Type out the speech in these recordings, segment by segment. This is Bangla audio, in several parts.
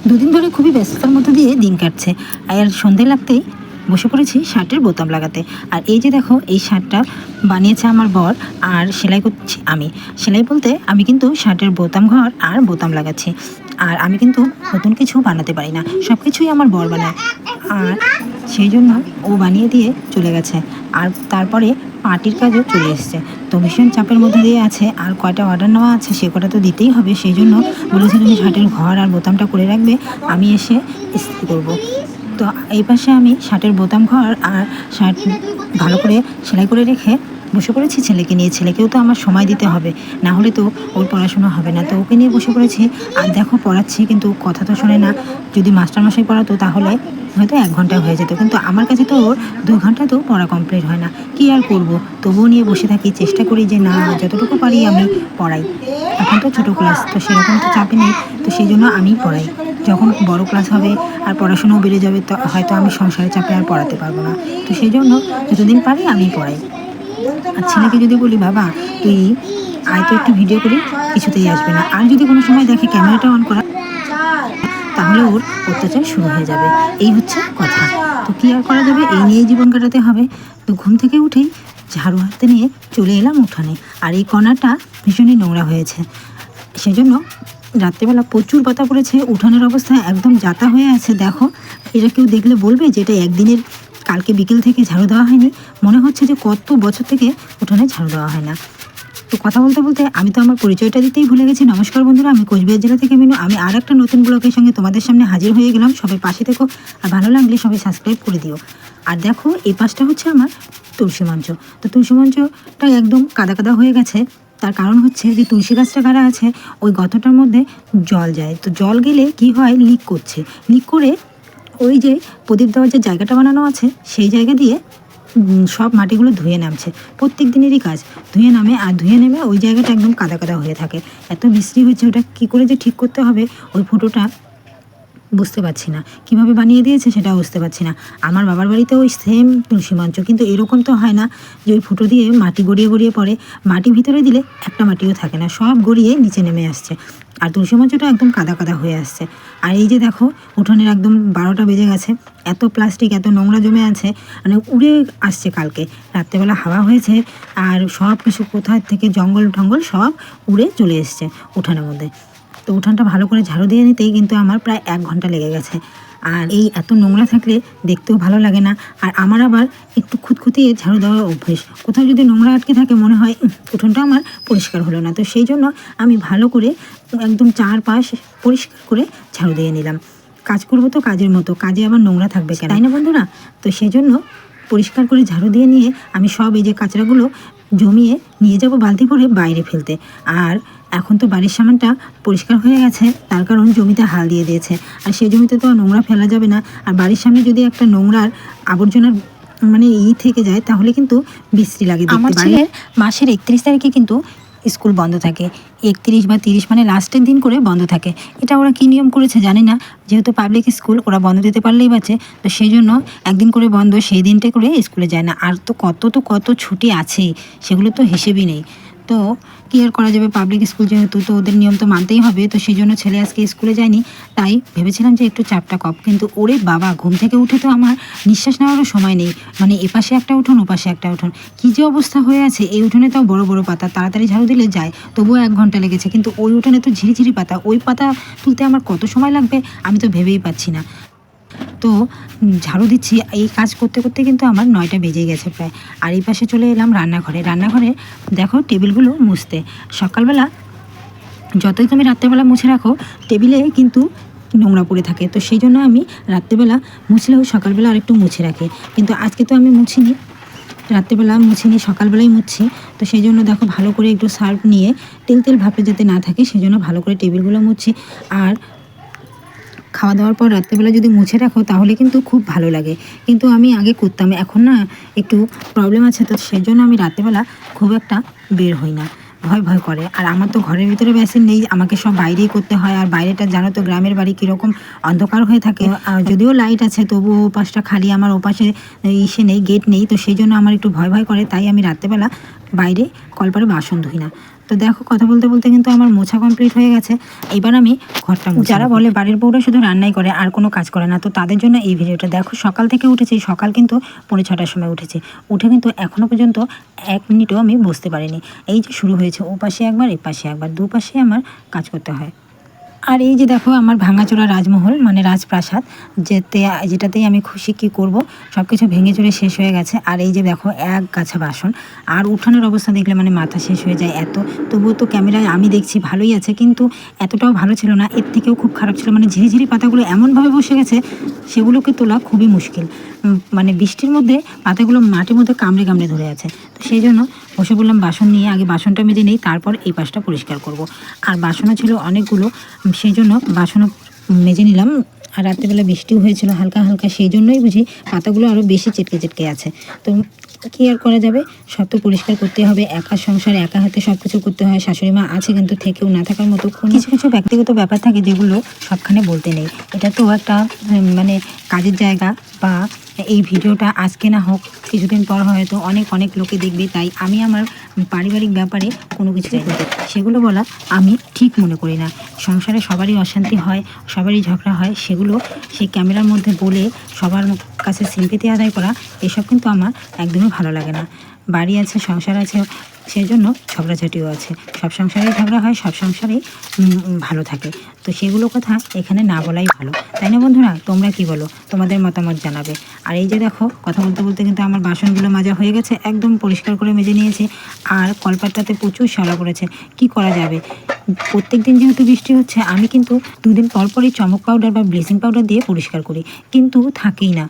দুদিন ধরে খুবই ব্যস্ততার মধ্যে দিয়ে দিন কাটছে। আর সন্ধে লাগতেই বসে পড়েছি শার্টের বোতাম লাগাতে। আর এই যে দেখো, এই শার্টটা বানিয়েছে আমার বর, আর সেলাই করছি আমি। সেলাই বলতে আমি কিন্তু শার্টের বোতাম ঘর আর বোতাম লাগাচ্ছি। আর আমি কিন্তু নতুন কিছু বানাতে পারি না, সব কিছুই আমার বর বানায়। আর সেই জন্য ও বানিয়ে দিয়ে চলে গেছে। আর তারপরে পার্টির কাজও চলে এসছে। তো ভীষণ চাপের মধ্যে দিয়ে আছে, আর কয়টা অর্ডার নেওয়া আছে সে কটা তো দিতেই হবে। সেই জন্য বলেছে তুমি শার্টের ঘর আর বোতামটা করে রাখবে, আমি এসে ইস্ত্রি করবো। তো এই পাশে আমি শার্টের বোতাম ঘর আর শার্ট ভালো করে সেলাই করে রেখে বসে পড়েছি ছেলেকে নিয়ে। ছেলেকেও তো আমার সময় দিতে হবে, না হলে তো ওর পড়াশোনা হবে না। তো ওকে নিয়ে বসে পড়েছি। আর দেখো পড়াচ্ছি, কিন্তু কথা তো শোনে না। যদি মাস্টারমশাই পড়াতো তাহলে হয়তো 1 ঘন্টা হয়ে যেত, কিন্তু আমার কাছে তো ওর 2 ঘন্টাতেও পড়া কমপ্লিট হয় না। কি আর করব, তবুও নিয়ে বসে থাকি। চেষ্টা করি যে না, যতটুকু পারি আমি পড়াই। এখন তো ছোটো ক্লাস, তো সেরকম তো চাপে নেই, তো সেই জন্য আমিই পড়াই। যখন বড় ক্লাস হবে আর পড়াশোনাও বেড়ে যাবে, তো হয়তো আমি সংসারের চাপে আর পড়াতে পারবো না। তো সেই জন্য যতদিন পারি আমি পড়াই। আর ছেলেকে যদি বলি বাবা তুই আয় তো একটু ভিডিও করি, কিছুতেই আসবে না। আর যদি কোনো সময় দেখে ক্যামেরাটা অন করা, তাহলে ওর অত্যাচার শুরু হয়ে যাবে। এই হচ্ছে কথা। তো কী আর করা যাবে, এই নিয়েই জীবন কাটাতে হবে। তো ঘুম থেকে উঠেই ঝাড়ু হাতে নিয়ে চলে এলাম উঠানে। আর এই কর্নারটা ভীষণই নোংরা হয়েছে, সেই জন্য রাত্রেবেলা প্রচুর পাতা পড়েছে। উঠানের অবস্থা একদম যাতা হয়ে আছে। দেখো, এটা কেউ দেখলে বলবে যে এটা একদিনের, কালকে বিকেল থেকে ঝাড়ু দেওয়া হয়নি। মনে হচ্ছে যে কত বছর থেকে উঠানে ঝাড়ু দেওয়া হয় না। তো কথা বলতে বলতে আমি তো আমার পরিচয়টা দিতেই ভুলে গেছি। নমস্কার বন্ধুরা, আমি কোচবিহার জেলা থেকে মিনু। আমি আর একটা নতুন ব্লগের সঙ্গে তোমাদের সামনে হাজির হয়ে গেলাম। সবাই পাশে থেকো, আর ভালো লাগলে সবাই সাবস্ক্রাইব করে দিও। আর দেখো, এই পাশটা হচ্ছে আমার তুলসী মঞ্চ। তো তুলসী মঞ্চটা একদম কাদা কাদা হয়ে গেছে। তার কারণ হচ্ছে যে তুলসী গাছটা গাড়া আছে, ওই গর্তটার মধ্যে জল যায়। তো জল গেলে কি হয়, লিক করছে। লিক করে ওই যে প্রদীপ দেওয়ার যে জায়গাটা বানানো আছে, সেই জায়গা দিয়ে সব মাটিগুলো ধুয়ে নামছে। প্রত্যেক দিনেরই কাজ, ধুয়ে নামে। আর ধুয়ে নেমে ওই জায়গাটা একদম কাদা কাদা হয়ে থাকে। এত বৃষ্টি হচ্ছে, ওটা কী করে যে ঠিক করতে হবে ওই ফটোটা বুঝতে পারছি না। কিভাবে বানিয়ে দিয়েছে সেটাও বুঝতে পারছি না। আমার বাবার বাড়িতে ওই সেম তুলসী মঞ্চ, কিন্তু এরকম তো হয় না যে ওই ফুটো দিয়ে মাটি গড়িয়ে গড়িয়ে পড়ে। মাটি ভিতরে দিলে একটা মাটিও থাকে না, সব গড়িয়ে নিচে নেমে আসছে। আর তুলসী মঞ্চটা একদম কাদা কাদা হয়ে আসছে। আর এই যে দেখো, উঠোনের একদম 12টা বেজে গেছে। এত প্লাস্টিক, এত নোংরা জমে আছে, মানে উড়ে আসছে। কালকে রাত্রেবেলা হাওয়া হয়েছে, আর সব কিছু কোথায় থেকে জঙ্গল টঙ্গল সব উড়ে চলে এসছে উঠানের মধ্যে। তো উঠানটা ভালো করে ঝাড়ু দিয়ে নিতেই কিন্তু আমার প্রায় 1 ঘন্টা লেগে গেছে। আর এই এত নোংরা থাকলে দেখতেও ভালো লাগে না। আর আমার আবার একটু খুঁতখুঁতিয়ে ঝাড়ু দেওয়ার অভ্যেস। কোথাও যদি নোংরা আটকে থাকে মনে হয় উঠোনটা আমার পরিষ্কার হলো না। তো সেই জন্য আমি ভালো করে একদম চারপাশ পরিষ্কার করে ঝাড়ু দিয়ে নিলাম। কাজ করবো তো কাজের মতো, কাজে আবার নোংরা থাকবে কেন, তাই না বন্ধুরা? তো সেই জন্য পরিষ্কার করে ঝাড়ু দিয়ে নিয়ে আমি সব এই যে কাঁচড়াগুলো জমিয়ে নিয়ে যাব বালতি করে বাইরে ফেলতে। আর এখন তো বাড়ির সামানটা পরিষ্কার হয়ে গেছে, তার কারণ জমিতে হাল দিয়ে দিয়েছে। আর সেই জমিতে তো নোংরা ফেলা যাবে না। আর বাড়ির সামনে যদি একটা নোংরার আবর্জনার মানে থেকে যায়, তাহলে কিন্তু বিশ্রী লাগে। আমার ছেলের মাসের 31 তারিখে কিন্তু স্কুল বন্ধ থাকে। 31 বা 30 মানে লাস্টের দিন করে বন্ধ থাকে। এটা ওরা কী নিয়ম করেছে জানি না, যেহেতু পাবলিক স্কুল ওরা বন্ধ দিতে পারলেই বাঁচে। তো সেই জন্য একদিন করে বন্ধ, সেই দিনটা করে স্কুলে যায় না। আর তো কত ছুটি আছেই, সেগুলো তো হিসেবই নেই। তো কী আর করা যাবে, পাবলিক স্কুল যেহেতু, তো ওদের নিয়ম তো মানতেই হবে। তো সেই জন্য ছেলে আজকে স্কুলে যায়নি। তাই ভেবেছিলাম যে একটু চাপটা কম, কিন্তু ওরে বাবা, ঘুম থেকে উঠে তো আমার নিঃশ্বাস নেওয়ারও সময় নেই। মানে এপাশে একটা উঠোন, ওপাশে একটা উঠোন, কী যে অবস্থা হয়ে আছে। এই উঠোনে তাও বড় বড় পাতা, তাড়াতাড়ি ঝাড়ু দিলে যায়, তবুও 1 ঘন্টা লেগেছে। কিন্তু ওই উঠোনে তো ঝিরিঝিরি পাতা, ওই পাতা তুলতে আমার কত সময় লাগবে আমি তো ভেবেই পাচ্ছি না। তো ঝাড়ু দিচ্ছি, এই কাজ করতে করতে কিন্তু আমার 9টা বেজে গেছে প্রায়। আর এই পাশে চলে এলাম রান্নাঘরে। রান্নাঘরে দেখো টেবিলগুলো মুছতে। সকালবেলা যতই তুমি রাত্রেবেলা মুছে রাখো, টেবিলে কিন্তু নোংরা পড়ে থাকে। তো সেই জন্য আমি রাত্রেবেলা মুছলেও সকালবেলা আরেকটু মুছে রাখি। কিন্তু আজকে তো আমি মুছিনি, রাত্রেবেলা মুছিনি, সকালবেলায় মুছছি। তো সেই জন্য দেখো ভালো করে একটু সার্ফ নিয়ে তেল ভাপে যাতে না থাকে, সেই জন্য ভালো করে টেবিলগুলো মুছছি। আর খাওয়া দাওয়ার পর রাত্রেবেলা যদি মুছে রাখো তাহলে কিন্তু খুব ভালো লাগে। কিন্তু আমি আগে করতাম, এখন না একটু প্রবলেম আছে, তো সেই জন্য আমি রাত্রেবেলা খুব একটা বের হই না, ভয় করে। আর আমার তো ঘরের ভিতরে বেসিন নেই, আমাকে সব বাইরেই করতে হয়। আর বাইরেটা জানো তো, গ্রামের বাড়ি কীরকম অন্ধকার হয়ে থাকে। আর যদিও লাইট আছে তবুও ও পাশটা খালি, আমার ও পাশে ইসে নেই, গেট নেই। তো সেই জন্য আমার একটু ভয় করে। তাই আমি রাত্রেবেলা বাইরে কলপারে বাসন ধুই না। তো দেখো কথা বলতে বলতে কিন্তু আমার মোছা কমপ্লিট হয়ে গেছে। এবার আমি ঘরটা মুছবো। যারা বলে বাড়ির বউরা শুধু রান্নাই করে আর কোনো কাজ করে না, তো তাদের জন্য এই ভিডিওটা। দেখো সকাল থেকে উঠেছি, সকাল কিন্তু 6:45 সময় উঠেছি। উঠে কিন্তু এখনও পর্যন্ত 1 মিনিটও আমি বসতে পারিনি। এই যে শুরু হয়েছে, ও পাশে একবার এ পাশে একবার, দুপাশে আমার কাজ করতে হয়। আর এই যে দেখো আমার ভাঙাচোরা রাজমহল মানে রাজপ্রাসাদ, যেটাতেই আমি খুশি কি করব, সব কিছু ভেঙে চুরে শেষ হয়ে গেছে। আর এই যে দেখো এক গাছা বাসন, আর উঠানের অবস্থা দেখলে মানে মাথা শেষ হয়ে যায় এত। তবুও তো ক্যামেরায় আমি দেখছি ভালোই আছে, কিন্তু এতটাও ভালো ছিল না, এর থেকেও খুব খারাপ ছিল। মানে ঝিরিঝিরি পাতাগুলো এমনভাবে বসে গেছে, সেগুলোকে তোলা খুবই মুশকিল। মানে বৃষ্টির মধ্যে পাতাগুলো মাটির মধ্যে কামড়ে কামড়ে ধরে আছে। তো সেই জন্য বসে বললাম বাসন নিয়ে আগে বাসনটা মেজে নেই, তারপর এই পাশটা পরিষ্কার করব। আর বাসনও ছিল অনেকগুলো, সেই জন্য বাসনও মেজে নিলাম। আর রাত্রেবেলা বৃষ্টিও হয়েছিল হালকা হালকা, সেই জন্যই বুঝি পাতাগুলো আরও বেশি চেটকে চেটকে আছে। তো কী আর করা যাবে, সব তো পরিষ্কার করতে হবে। একা সংসারে একা হাতে সব কিছু করতে হয়। শাশুড়ি মা আছে কিন্তু থেকেও না থাকার মতো কিছু কিছু ব্যক্তিগত ব্যাপার থাকে যেগুলো সবখানে বলতে নেই। এটা তো একটা মানে কাজের জায়গা, বা এই ভিডিওটা আজকে না হোক কিছুদিন পর হয়তো অনেক অনেক লোকে দেখবে, তাই আমি আমার পারিবারিক ব্যাপারে কোনো কিছু করতে সেগুলো বলা আমি ঠিক মনে করি না। সংসারে সবারই অশান্তি হয়, সবারই ঝগড়া হয়, সেগুলো সেই ক্যামেরার মধ্যে বলে সবার কাছে সিম্পেথি আদায় করা, এসব কিন্তু আমার একদমই ভালো লাগে না। বাড়ি আছে, সংসার আছে, সেই জন্য ঝগড়াঝাটিও আছে। সব সংসারেই ঝগড়া হয়, সব সংসারেই ভালো থাকে। তো সেগুলো কথা এখানে না বলাই ভালো, তাই না বন্ধুরা? তোমরা কি বলো? তোমাদের মতামত জানাবে। আর এই যে দেখো কথা বলতে বলতে কিন্তু আমার বাসনগুলো মাজা হয়ে গেছে, একদম পরিষ্কার করে মেজে নিয়েছি। আর কলপাতটাতে প্রচুর শ্যাওলা পড়েছে, কি করা যাবে? প্রত্যেক দিন যেহেতু বৃষ্টি হচ্ছে, আমি কিন্তু 2 দিন পর পরই চমক পাউডার বা ব্লিচিং পাউডার দিয়ে পরিষ্কার করি, কিন্তু থাকেই না।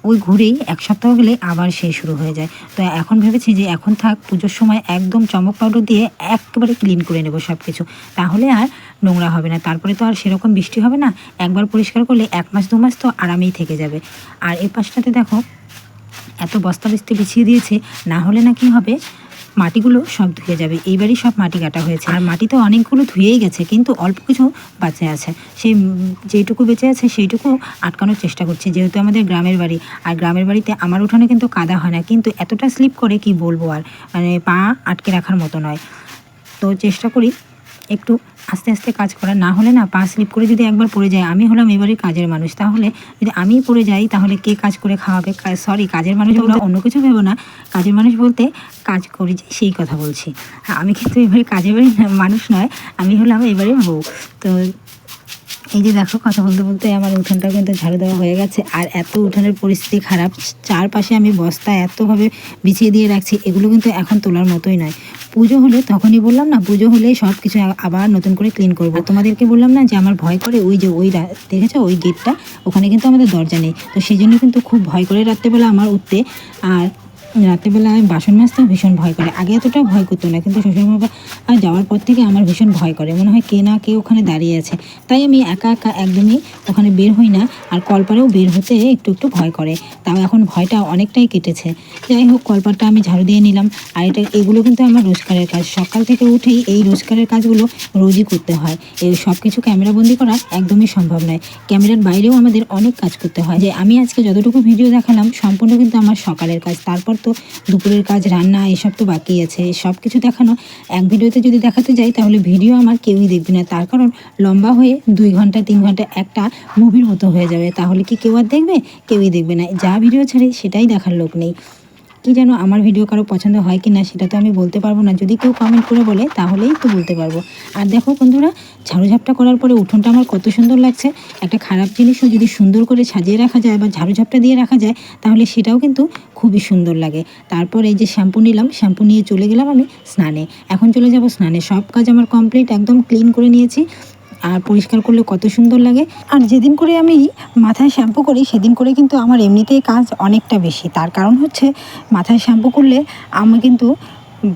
ওই ঘুরেই 1 সপ্তাহ গেলে আবার সেই শুরু হয়ে যায়। তো এখন ভেবেছি যে এখন থাক, পুজোর সময় একদম চমক পাউডার দিয়ে একেবারে ক্লিন করে নেব সব কিছু, তাহলে আর নোংরা হবে না। তারপরে তো আর সেরকম বৃষ্টি হবে না, একবার পরিষ্কার করলে 1 মাস 2 মাস তো আরামেই থেকে যাবে। আর এই পাশটাতে দেখো এত বস্তা বস্তি বিছিয়ে দিয়েছে, না হলে না কি হবে, মাটিগুলো সব ধুয়ে যাবে। এইবারই সব মাটি কাটা হয়েছে, আর মাটি তো অনেকগুলো ধুয়েই গেছে, কিন্তু অল্প কিছু বাঁচে আছে। সেই যেইটুকু বেঁচে আছে সেইটুকু আটকানোর চেষ্টা করছি, যেহেতু আমাদের গ্রামের বাড়ি। আর গ্রামের বাড়িতে আমার উঠানে কিন্তু কাদা হয় না, কিন্তু এতটা স্লিপ করে কি বলবো, আর মানে পা আটকে রাখার মতো নয়। তো চেষ্টা করি একটু আস্তে আস্তে কাজ করা, না হলে না পা স্লিপ করে যদি একবার পড়ে যায়, আমি হলাম এবারে কাজের মানুষ, তাহলে যদি আমি পড়ে যাই তাহলে কে কাজ করে খাওয়াবে? সরি, কাজের মানুষ বলতে অন্য কিছু ভেবো না, কাজের মানুষ বলতে কাজ করি যে সেই কথা বলছি। আমি কিন্তু এবারে কাজের বাড়ির মানুষ নয়, আমি হলাম এবারে বউ। তো এই যে দেখো কথা বলতে বলতে আমার উঠানটাও কিন্তু ঝাড়ু দেওয়া হয়ে গেছে। আর এত উঠানের পরিস্থিতি খারাপ, চারপাশে আমি বস্তা এতভাবে বিছিয়ে দিয়ে রাখছি, এগুলো কিন্তু এখন তোলার মতোই নয়। পুজো হলে তখনই বললাম না, পুজো হলে সব কিছু আবার নতুন করে ক্লিন করবো। তোমাদেরকে বললাম না যে আমার ভয় করে, ওই যে দেখেছো ওই গেটটা, ওখানে কিন্তু আমাদের দরজা নেই, তো সেই জন্য কিন্তু খুব ভয় করে রাত্রেবেলা আমার উঠতে। আর রাত্রেবেলা আমি বাসন মাজতেও ভীষণ ভয় করে, আগে এতটা ভয় করতো না, কিন্তু শ্বশুরবাবা যাওয়ার পর থেকে আমার ভীষণ ভয় করে, মনে হয় কে না কে ওখানে দাঁড়িয়ে আছে। তাই আমি একা একা একদমই ওখানে বের হই না, আর কলপারেও বের হতে একটু একটু ভয় করে। তাও এখন ভয়টা অনেকটাই কেটেছে। যাই হোক, কলপারটা আমি ঝাড়ু দিয়ে নিলাম। আর এগুলো কিন্তু আমার রোজগারের কাজ, সকাল থেকে উঠেই এই রোজগারের কাজগুলো রোজই করতে হয়। এই সব কিছু ক্যামেরাবন্দি করা একদমই সম্ভব নয়, ক্যামেরার বাইরেও আমাদের অনেক কাজ করতে হয়। যে আমি আজকে যতটুকু ভিডিও দেখালাম সম্পূর্ণ কিন্তু আমার সকালের কাজ, তারপর তো দুপুরের কাজ, রান্না, এসব তো বাকি আছে। সব কিছু দেখানো এক ভিডিওতে যদি দেখাতে যাই তাহলে ভিডিও আমার কেউই দেখবে না, তার কারণ লম্বা হয়ে 2 ঘন্টা 3 ঘন্টা একটা মুভির মতো হয়ে যাবে, তাহলে কি কেউ আর দেখবে? কেউই দেখবে না। যা ভিডিও ছাড়ে সেটাই দেখার লোক নেই। কি যেন আমার ভিডিও কারো পছন্দ হয় কি না সেটা তো আমি বলতে পারবো না, যদি কেউ কমেন্ট করে বলে তাহলেই তো বলতে পারবো। আর দেখো বন্ধুরা, ঝাড়ুঝাপটা করার পরে উঠোনটা আমার কত সুন্দর লাগছে। একটা খারাপ জিনিসও যদি সুন্দর করে সাজিয়ে রাখা যায় বা ঝাড়ুঝাপটা দিয়ে রাখা যায়, তাহলে সেটাও কিন্তু খুবই সুন্দর লাগে। তারপর এই যে শ্যাম্পু নিলাম, শ্যাম্পু নিয়ে চলে গেলাম আমি স্নানে। এখন চলে যাব স্নানে, সব কাজ আমার কমপ্লিট, একদম ক্লিন করে নিয়েছি। আর পরিষ্কার করলে কত সুন্দর লাগে। আর যেদিন করে আমি মাথায় শ্যাম্পু করি সেদিন করে কিন্তু আমার এমনিতেই কাজ অনেকটা বেশি। তার কারণ হচ্ছে মাথায় শ্যাম্পু করলে আমি কিন্তু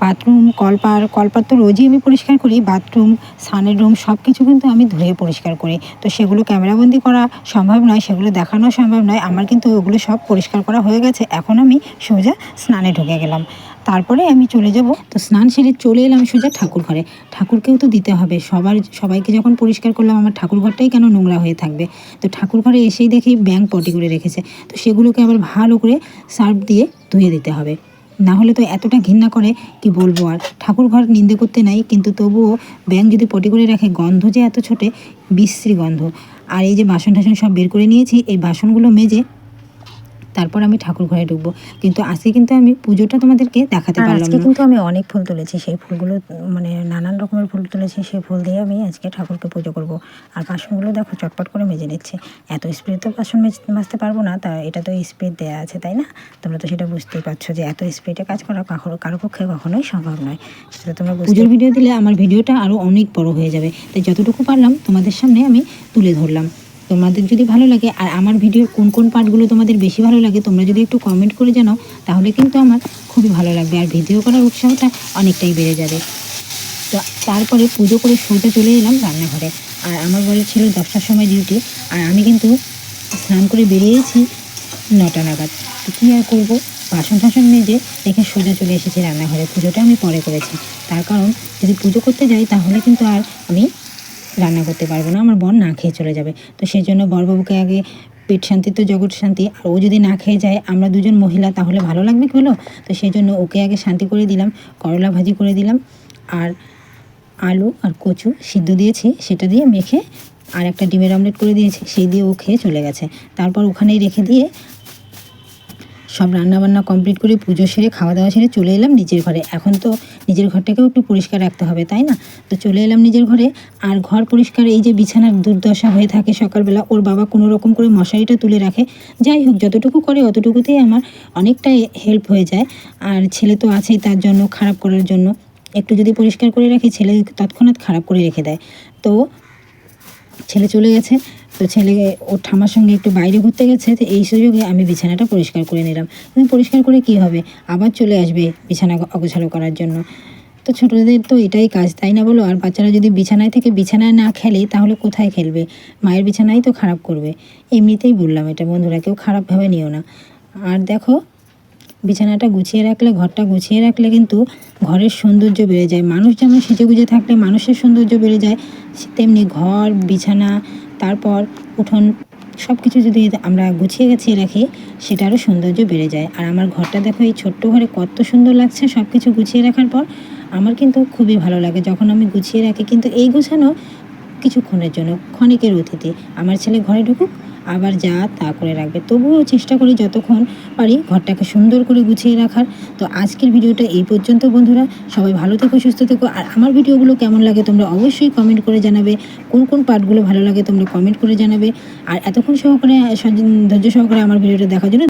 বাথরুম, কলপার তো রোজই আমি পরিষ্কার করি, বাথরুম, স্নানের রুম সব কিছু কিন্তু আমি ধুয়ে পরিষ্কার করি। তো সেগুলো ক্যামেরাবন্দি করা সম্ভব নয়, সেগুলো দেখানো সম্ভব নয়। আমার কিন্তু ওগুলো সব পরিষ্কার করা হয়ে গেছে। এখন আমি সোজা স্নানে ঢুকে গেলাম, তারপরে আমি চলে যাব। তো স্নান সেরে চলে এলাম সোজা ঠাকুর ঘরে। ঠাকুরকেও তো দিতে হবে, সবাইকে যখন পরিষ্কার করলাম, আমার ঠাকুর ঘরটাই কেন নোংরা হয়ে থাকবে? তো ঠাকুর ঘরে এসেই দেখি ব্যাঙ পটি করে রেখেছে, তো সেগুলোকে আবার ভালো করে সার্ফ দিয়ে ধুয়ে দিতে হবে। না হলে তো এতটা ঘৃণা করে কি বলবো। আর ঠাকুর ঘর নিন্দে করতে নাই, কিন্তু তবুও ব্যাঙ যদি পটি করে রাখে, গন্ধ যে এত ছোটে, বিশ্রী গন্ধ। আর এই যে বাসন টাসন সব বের করে নিয়েছি, এই বাসনগুলো মেজে তারপর আমি ঠাকুর ঘরে ঢুকবো। কিন্তু আজকে কিন্তু আমি পুজোটা তোমাদেরকে দেখাতে পারলাম না। কিন্তু আমি অনেক ফুল তুলেছি, সেই ফুলগুলো মানে নানান রকমের ফুল তুলেছি, সেই ফুল দিয়ে আমি আজকে ঠাকুরকে পুজো করব। আর বাসনগুলো দেখো চটপট করে মেজে নিচ্ছে। এত স্পিড তো বাসন মাজতে পারবো না, তা এটা তো স্পিড দেওয়া আছে, তাই না? তোমরা তো সেটা বুঝতেই পারছো যে এত স্পিডে কাজ করা কারো পক্ষে কখনোই সম্ভব নয়। সেটা তোমরা পুজোর ভিডিও দিলে আমার ভিডিওটা আরও অনেক বড় হয়ে যাবে, তাই যতটুকু পারলাম তোমাদের সামনে আমি তুলে ধরলাম। তোমাদের যদি ভালো লাগে আর আমার ভিডিওর কোন কোন পার্টগুলো তোমাদের বেশি ভালো লাগে, তোমরা যদি একটু কমেন্ট করে জানাও, তাহলে কিন্তু আমার খুবই ভালো লাগবে আর ভিডিও করার উৎসাহটা অনেকটাই বেড়ে যাবে। তো তারপরে পুজো করে সোজা চলে এলাম রান্নাঘরে। আর আমার ঘরে ছিল 10টার সময় ডিউটি, আর আমি কিন্তু স্নান করে বেরিয়েছি 9টা নাগাদ। তো কী আর করবো, বাসন টাসন মেজে রেখে সোজা চলে এসেছি রান্নাঘরে। পুজোটা আমি পরে করেছি, তার কারণ যদি পুজো করতে যাই তাহলে কিন্তু আর আমি রান্না করতে পারবো না, আমার বর না খেয়ে চলে যাবে। তো সেই জন্য বরবাবুকে আগে, পেট শান্তি তো জগৎ শান্তি, আর ও যদি না খেয়ে যায়, আমরা দুজন মহিলা, তাহলে ভালো লাগবে কি বলো? তো সেই জন্য ওকে আগে শান্তি করে দিলাম, করলা ভাজি করে দিলাম, আর আলু আর কচু সিদ্ধ দিয়েছি, সেটা দিয়ে মেখে আর একটা ডিমের অমলেট করে দিয়েছি, সেই দিয়ে ও খেয়ে চলে গেছে। তারপর ওখানেই রেখে দিয়ে সব রান্নাবান্না কমপ্লিট করে পুজো সেরে খাওয়া দাওয়া সেরে চলে এলাম নিজের ঘরে। এখন তো নিজের ঘরটাকেও একটু পরিষ্কার রাখতে হবে, তাই না? তো চলে এলাম নিজের ঘরে। আর ঘর পরিষ্কার, এই যে বিছানার দুর্দশা হয়ে থাকে সকালবেলা, ওর বাবা কোনো রকম করে মশারিটা তুলে রাখে। যাই হোক, যতটুকু করে অতটুকুতেই আমার অনেকটাই হেল্প হয়ে যায়। আর ছেলে তো আছেই তার জন্য, খারাপ করার জন্য। একটু যদি পরিষ্কার করে রাখি, ছেলে তৎক্ষণাৎ খারাপ করে রেখে দেয়। তো ছেলে চলে গেছে, তো ছেলে ওর ঠামার সঙ্গে একটু বাইরে ঘুরতে গেছে, তো এই সুযোগে আমি বিছানাটা পরিষ্কার করে নিলাম। কিন্তু পরিষ্কার করে কি হবে, আবার চলে আসবে বিছানা অগোছালো করার জন্য। তো ছোটোদের তো এটাই কাজ, তাই না বলো? আর বাচ্চারা যদি বিছানায় থেকে বিছানায় না খেলে, তাহলে কোথায় খেলবে? মায়ের বিছানায় তো খারাপ করবে। এমনিতেই বললাম এটা বন্ধুরা, কেউ খারাপভাবে নিও না। আর দেখো, বিছানাটা গুছিয়ে রাখলে, ঘরটা গুছিয়ে রাখলে কিন্তু ঘরের সৌন্দর্য বেড়ে যায়। মানুষ যেমন সেজেগুজে থাকলে মানুষের সৌন্দর্য বেড়ে যায়, তেমনি ঘর, বিছানা, তারপর উঠোন, সব কিছু যদি আমরা গুছিয়ে গাছিয়ে রাখি, সেটারও সৌন্দর্য বেড়ে যায়। আর আমার ঘরটা দেখো, এই ছোট্ট ঘরে কত সুন্দর লাগছে সব কিছু গুছিয়ে রাখার পর। আমার কিন্তু খুবই ভালো লাগে যখন আমি গুছিয়ে রাখি। কিন্তু এই গোছানো কিছুক্ষণের জন্য, ক্ষণিকের অতিথি। আমার ছেলে ঘরে ঢুকুক, আবার যা তা করে রাখবে। তবুও চেষ্টা করি যতক্ষণ পারি ঘরটাকে সুন্দর করে গুছিয়ে রাখার। তো আজকের ভিডিওটা এই পর্যন্ত বন্ধুরা। সবাই ভালো থেকো, সুস্থ থেকো। আর আমার ভিডিওগুলো কেমন লাগে তোমরা অবশ্যই কমেন্ট করে জানাবে। কোন কোন পার্টগুলো ভালো লাগে তোমরা কমেন্ট করে জানাবে। আর এতক্ষণ সহকারে ধৈর্য সহকারে আমার ভিডিওটা দেখার জন্য